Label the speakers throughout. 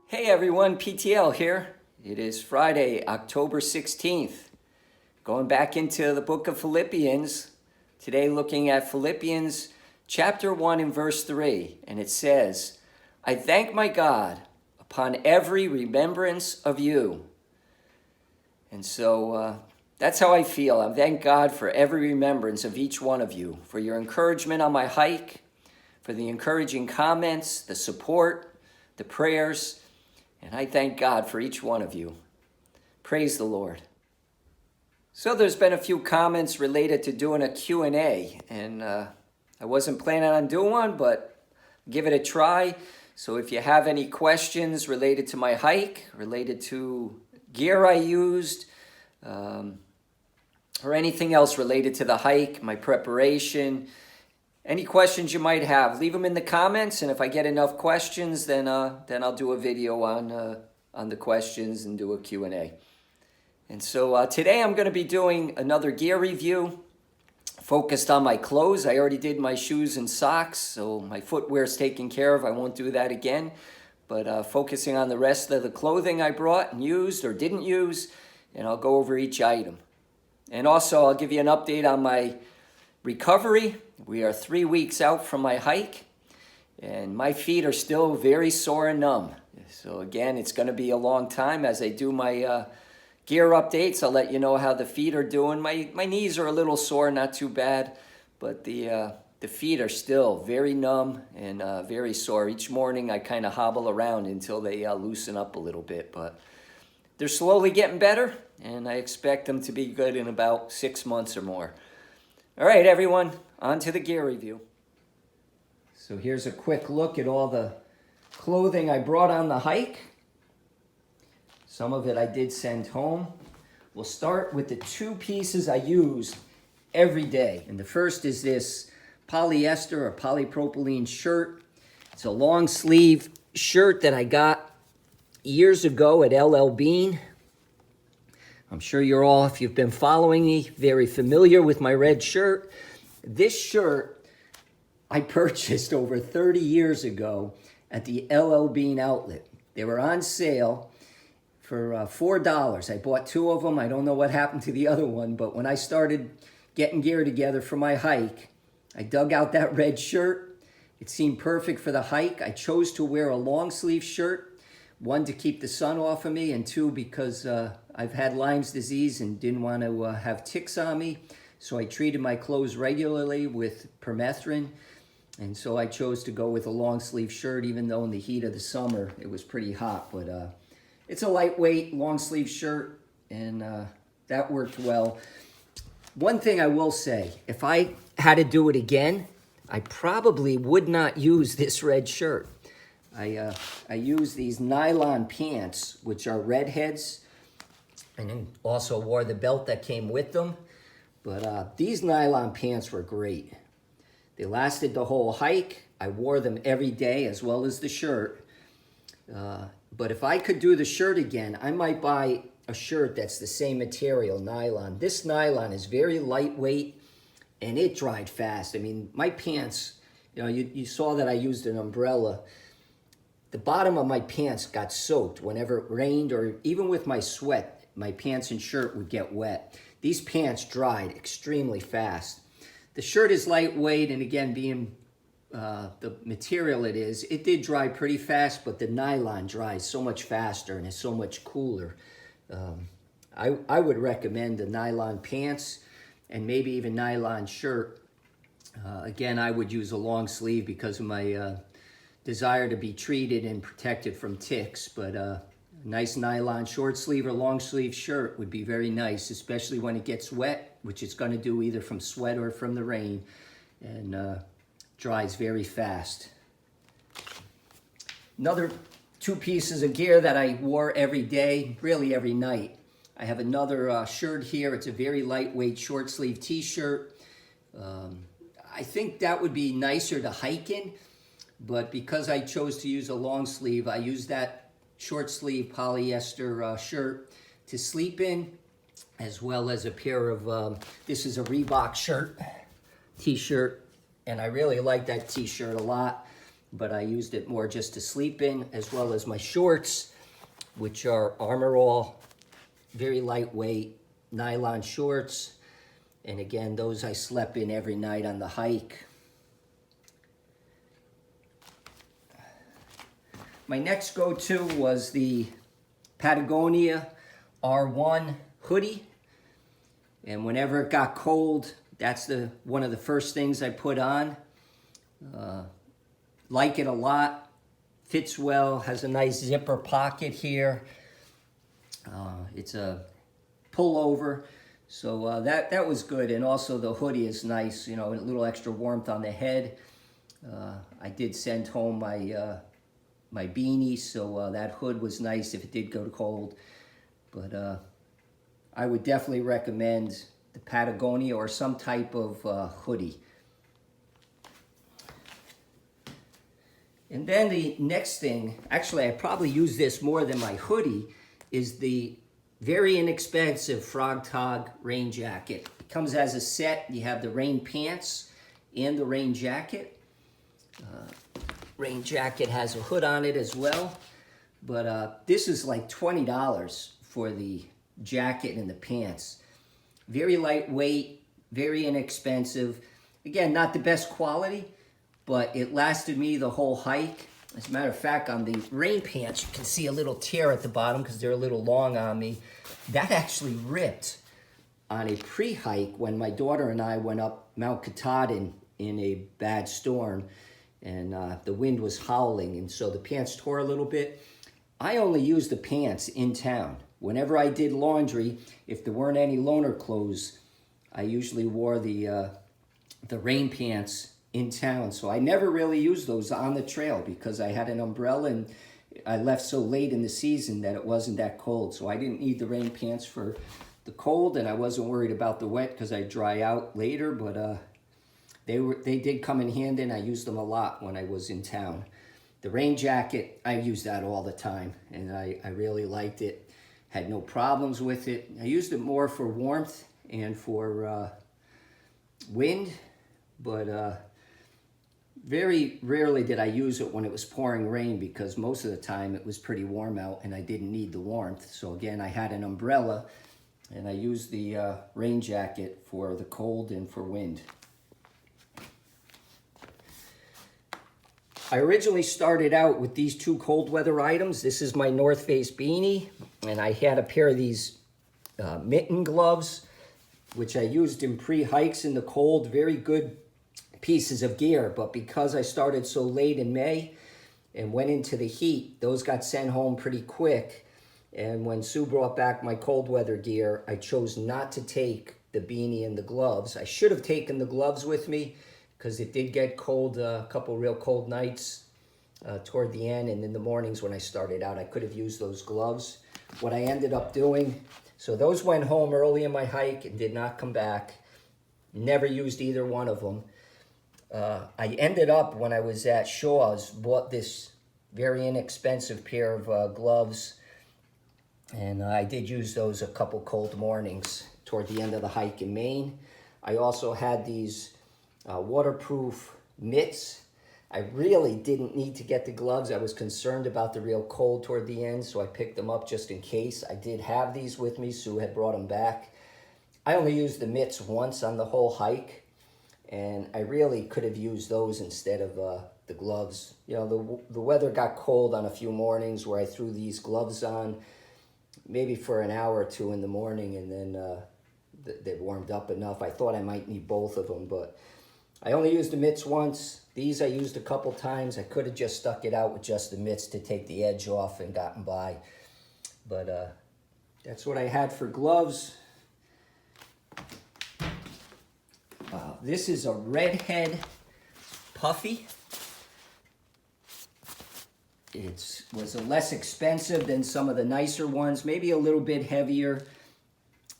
Speaker 1: Hey everyone, PTL here. It is Friday, October 16th. Going back into the book of Philippians. Today looking at Philippians chapter 1 and verse 3. And it says, I thank my God upon every remembrance of you. And so that's how I feel. I thank God for every remembrance of each one of you, for your encouragement on my hike, for the encouraging comments, the support, the prayers. And I thank God for each one of you. Praise the Lord. So there's been a few comments related to doing a Q&A. And I wasn't planning on doing one, but give it a try. So if you have any questions related to my hike, related to gear I used, or anything else related to the hike, my preparation, any questions you might have, leave them in the comments, and if I get enough questions, then I'll do a video on the questions and do a Q&A. And so today I'm going to be doing another gear review, focused on my clothes. I already did my shoes and socks, so my footwear's taken care of. I won't do that again, but focusing on the rest of the clothing I brought and used or didn't use, and I'll go over each item. And also I'll give you an update on my recovery. We are 3 weeks out from my hike, and my feet are still very sore and numb. So again, it's going to be a long time as I do my gear updates. I'll let you know how the feet are doing. My knees are a little sore, not too bad, but the feet are still very numb and very sore. Each morning I kind of hobble around until they loosen up a little bit, but they're slowly getting better, and I expect them to be good in about 6 months or more. All right, everyone, on to the gear review. So here's a quick look at all the clothing I brought on the hike. Some of it I did send home. We'll start with the two pieces I use every day. And the first is this polyester or polypropylene shirt. It's a long sleeve shirt that I got years ago at LL Bean. I'm sure you're all, if you've been following me, very familiar with my red shirt. This shirt I purchased over 30 years ago at the LL Bean outlet. They were on sale for $4. I bought two of them. I don't know what happened to the other one, but when I started getting gear together for my hike, I dug out that red shirt. It seemed perfect for the hike. I chose to wear a long sleeve shirt, one, to keep the sun off of me, and two, because I've had Lyme's disease and didn't want to have ticks on me. So I treated my clothes regularly with permethrin. And so I chose to go with a long sleeve shirt, even though in the heat of the summer it was pretty hot. But it's a lightweight long sleeve shirt, and that worked well. One thing I will say, if I had to do it again, I probably would not use this red shirt. I use these Nylon Pants, which are redheads, and then also wore the belt that came with them. But these Nylon Pants were great. They lasted the whole hike. I wore them every day as well as the shirt. But if I could do the shirt again, I might buy a shirt that's the same material, nylon. This nylon is very lightweight, and it dried fast. I mean, my pants, you saw that I used an umbrella. The bottom of my pants got soaked whenever it rained, or even with my sweat, my pants and shirt would get wet. These pants dried extremely fast. The shirt is lightweight, and again, being the material it did dry pretty fast, but the nylon dries so much faster and is so much cooler. I would recommend the nylon pants and maybe even nylon shirt. Again, I would use a long sleeve because of my desire to be treated and protected from ticks, but a nice nylon short sleeve or long sleeve shirt would be very nice, especially when it gets wet, which it's going to do either from sweat or from the rain, and dries very fast. Another two pieces of gear that I wore every day, really every night. I have another shirt here. It's a very lightweight short sleeve t-shirt. I think that would be nicer to hike in, but because I chose to use a long sleeve, I used that short sleeve polyester shirt to sleep in, as well as a pair of, this is a Reebok shirt, t-shirt, and I really like that t-shirt a lot. but I used it more just to sleep in, as well as my shorts, which are Armor All, very lightweight nylon shorts. And again, those I slept in every night on the hike. My next go-to was the Patagonia R1 hoodie. And whenever it got cold, that's one of the first things I put on. Like it a lot. Fits well, has a nice zipper pocket here. It's a pullover. So that was good, and also the hoodie is nice, you know, a little extra warmth on the head. I did send home my beanie, so that hood was nice if it did go cold. But I would definitely recommend the Patagonia or some type of hoodie. And then the next thing, actually I probably use this more than my hoodie, is the very inexpensive Frog Tog rain jacket. It comes as a set. You have the rain pants and the rain jacket. Rain jacket has a hood on it as well. But this is like $20 for the jacket and the pants. Very lightweight, very inexpensive. Again, not the best quality, but it lasted me the whole hike. As a matter of fact, on the rain pants, you can see a little tear at the bottom because they're a little long on me. That actually ripped on a pre-hike when my daughter and I went up Mount Katahdin in a bad storm, and the wind was howling, and so the pants tore a little bit. I only used the pants in town. Whenever I did laundry, if there weren't any loaner clothes, I usually wore the rain pants in town. So I never really used those on the trail because I had an umbrella and I left so late in the season that it wasn't that cold. So I didn't need the rain pants for the cold, and I wasn't worried about the wet because I'd dry out later. But they did come in handy, and I used them a lot when I was in town. The rain jacket, I used that all the time, and I really liked it. Had no problems with it. I used it more for warmth and for wind, but very rarely did I use it when it was pouring rain because most of the time it was pretty warm out and I didn't need the warmth. So again, I had an umbrella and I used the rain jacket for the cold and for wind. I originally started out with these two cold weather items. This is my North Face beanie, and I had a pair of these mitten gloves, which I used in pre-hikes in the cold. Very good pieces of gear, but because I started so late in May and went into the heat, those got sent home pretty quick. And when Sue brought back my cold weather gear, I chose not to take the beanie and the gloves. I should have taken the gloves with me because it did get cold, a couple real cold nights toward the end, and in the mornings when I started out, I could have used those gloves. What I ended up doing, so those went home early in my hike and did not come back. Never used either one of them. I ended up, when I was at Shaw's, bought this very inexpensive pair of gloves, and I did use those a couple cold mornings toward the end of the hike in Maine. I also had these waterproof mitts. I really didn't need to get the gloves. I was concerned about the real cold toward the end, so I picked them up just in case. I did have these with me. Sue had brought them back. I only used the mitts once on the whole hike, and I really could have used those instead of the gloves. You know, the weather got cold on a few mornings where I threw these gloves on, maybe for an hour or two in the morning, and then they warmed up enough. I thought I might need both of them, but I only used the mitts once. These I used a couple times. I could have just stuck it out with just the mitts to take the edge off and gotten by. But that's what I had for gloves. This is a redhead Puffy. It was less expensive than some of the nicer ones, maybe a little bit heavier,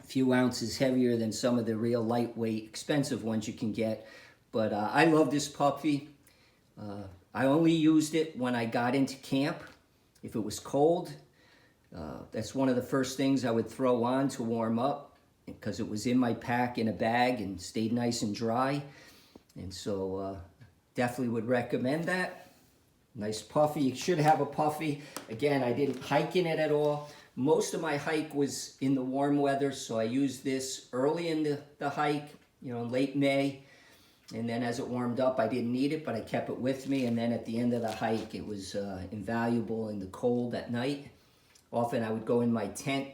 Speaker 1: a few ounces heavier than some of the real lightweight, expensive ones you can get. But I love this Puffy. I only used it when I got into camp. If it was cold, that's one of the first things I would throw on to warm up because it was in my pack in a bag and stayed nice and dry. And so definitely would recommend that. Nice puffy. You should have a puffy. Again, I didn't hike in it at all. Most of my hike was in the warm weather, so I used this early in the hike, you know, late May. And then as it warmed up, I didn't need it, but I kept it with me. And then at the end of the hike, it was invaluable in the cold at night. Often I would go in my tent,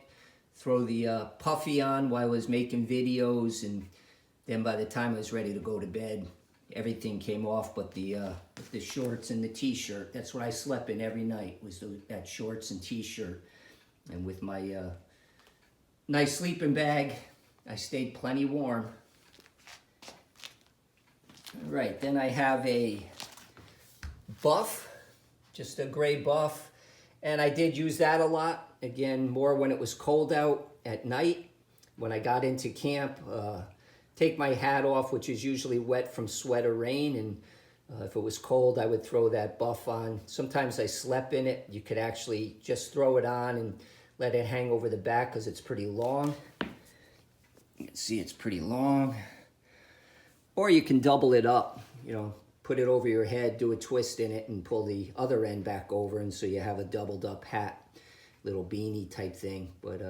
Speaker 1: throw the puffy on while I was making videos, and then by the time I was ready to go to bed, everything came off but the shorts and the t-shirt. That's what I slept in every night, was that shorts and t-shirt. And with my nice sleeping bag, I stayed plenty warm. All right, then I have a buff, just a gray buff. And I did use that a lot. Again, more when it was cold out at night. When I got into camp, take my hat off, which is usually wet from sweat or rain. And if it was cold, I would throw that buff on. Sometimes I slept in it. You could actually just throw it on and let it hang over the back because it's pretty long. You can see it's pretty long. Or you can double it up, you know, put it over your head, do a twist in it, and pull the other end back over, and so you have a doubled up hat, little beanie type thing. But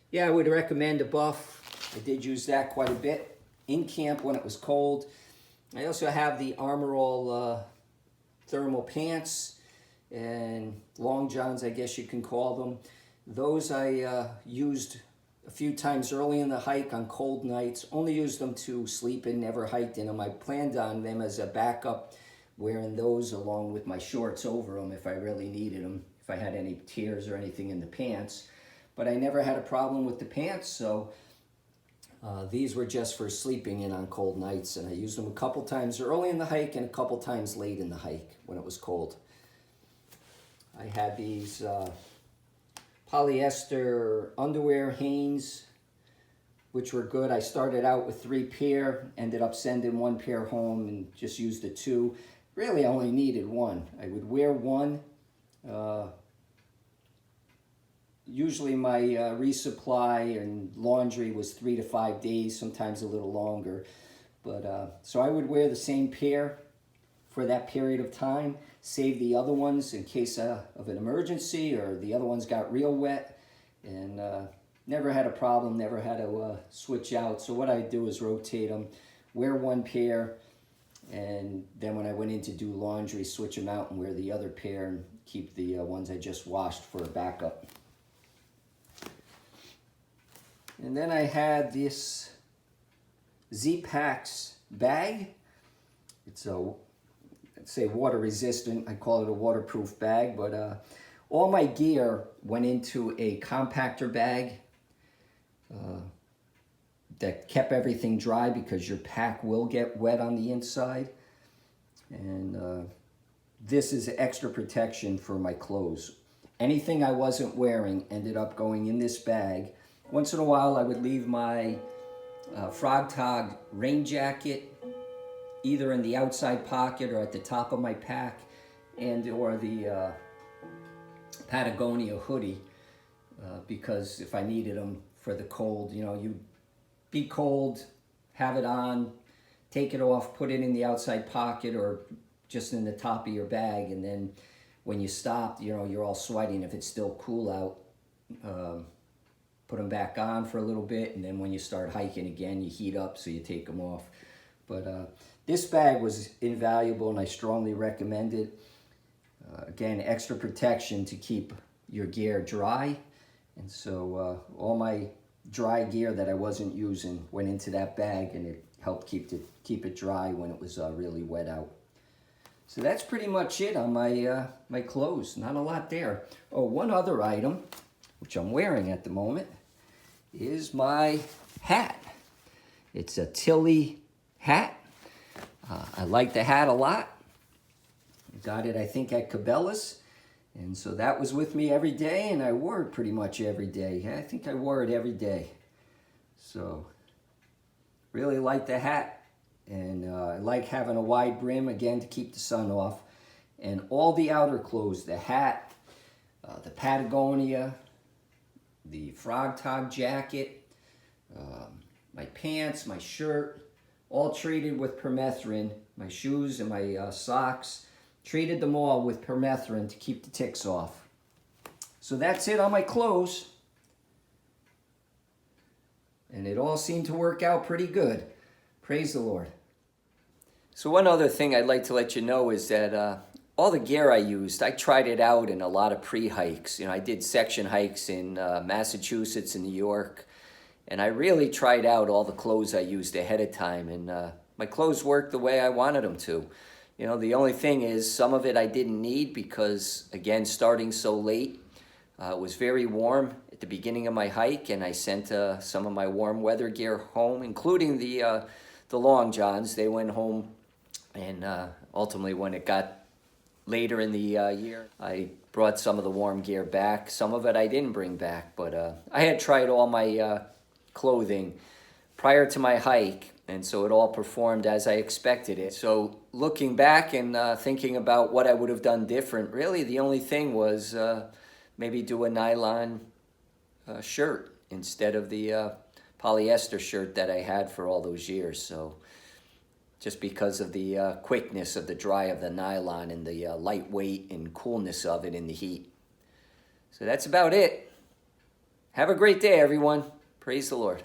Speaker 1: yeah, I would recommend a buff. I did use that quite a bit in camp when it was cold. I also have the Armor All thermal pants and long johns, I guess you can call them. Those I used a few times early in the hike on cold nights. Only used them to sleep in, never hiked in them. I planned on them as a backup, wearing those along with my shorts over them if I really needed them, if I had any tears or anything in the pants. But I never had a problem with the pants, so these were just for sleeping in on cold nights, and I used them a couple times early in the hike and a couple times late in the hike when it was cold. I had these polyester underwear, Hanes, which were good. I started out with 3 pair, ended up sending 1 pair home and just used the 2. Really, I only needed 1. I would wear 1. Usually my resupply and laundry was 3 to 5 days, sometimes a little longer. But so I would wear the same pair for that period of time, save the other ones in case of an emergency or the other ones got real wet, and never had a problem, never had to switch out. So what I do is rotate them, wear 1 pair, and then when I went in to do laundry, switch them out and wear the other pair and keep the ones I just washed for a backup. And then I had this Z-Packs bag. It's a, let's say, water resistant. I call it a waterproof bag, but all my gear went into a compactor bag that kept everything dry because your pack will get wet on the inside. And this is extra protection for my clothes. Anything I wasn't wearing ended up going in this bag. Once in a while, I would leave my Frog Tog rain jacket either in the outside pocket or at the top of my pack, and or the Patagonia hoodie, because if I needed them for the cold, you know, you be cold, have it on, take it off, put it in the outside pocket or just in the top of your bag, and then when you stop, you know, you're all sweating. If it's still cool out, put them back on for a little bit, and then when you start hiking again, you heat up, so you take them off. But this bag was invaluable, and I strongly recommend it. Again, extra protection to keep your gear dry, and so all my dry gear that I wasn't using went into that bag, and it helped keep it dry when it was really wet out. So that's pretty much it on my my clothes. Not a lot there. Oh, one other item, which I'm wearing at the moment, is my hat. It's a Tilly hat. I like the hat a lot. Got it, I think, at Cabela's. And so that was with me every day, and I wore it pretty much every day. I think I wore it every day. So, really like the hat. And I like having a wide brim, again, to keep the sun off. And all the outer clothes, the hat, the Patagonia, the Frog Tog jacket, my pants, my shirt, all treated with permethrin. My shoes and my socks, Treated them all with permethrin to keep the ticks off. So that's it on my clothes. And it all seemed to work out pretty good. Praise the Lord. So one other thing I'd like to let you know is that all the gear I used, I tried it out in a lot of pre-hikes. I did section hikes in Massachusetts and New York. And I really tried out all the clothes I used ahead of time. And my clothes worked the way I wanted them to. The only thing is some of it I didn't need because, again, starting so late, it was very warm at the beginning of my hike, and I sent some of my warm weather gear home, including the long johns. They went home, and ultimately when it got later in the year, I brought some of the warm gear back. Some of it I didn't bring back, but I had tried all my clothing prior to my hike, and so it all performed as I expected it. So looking back and thinking about what I would have done different, really the only thing was maybe do a nylon shirt instead of the polyester shirt that I had for all those years. So just because of the quickness of the dry of the nylon and the lightweight and coolness of it in the heat. So that's about it. Have a great day, everyone. Praise the Lord.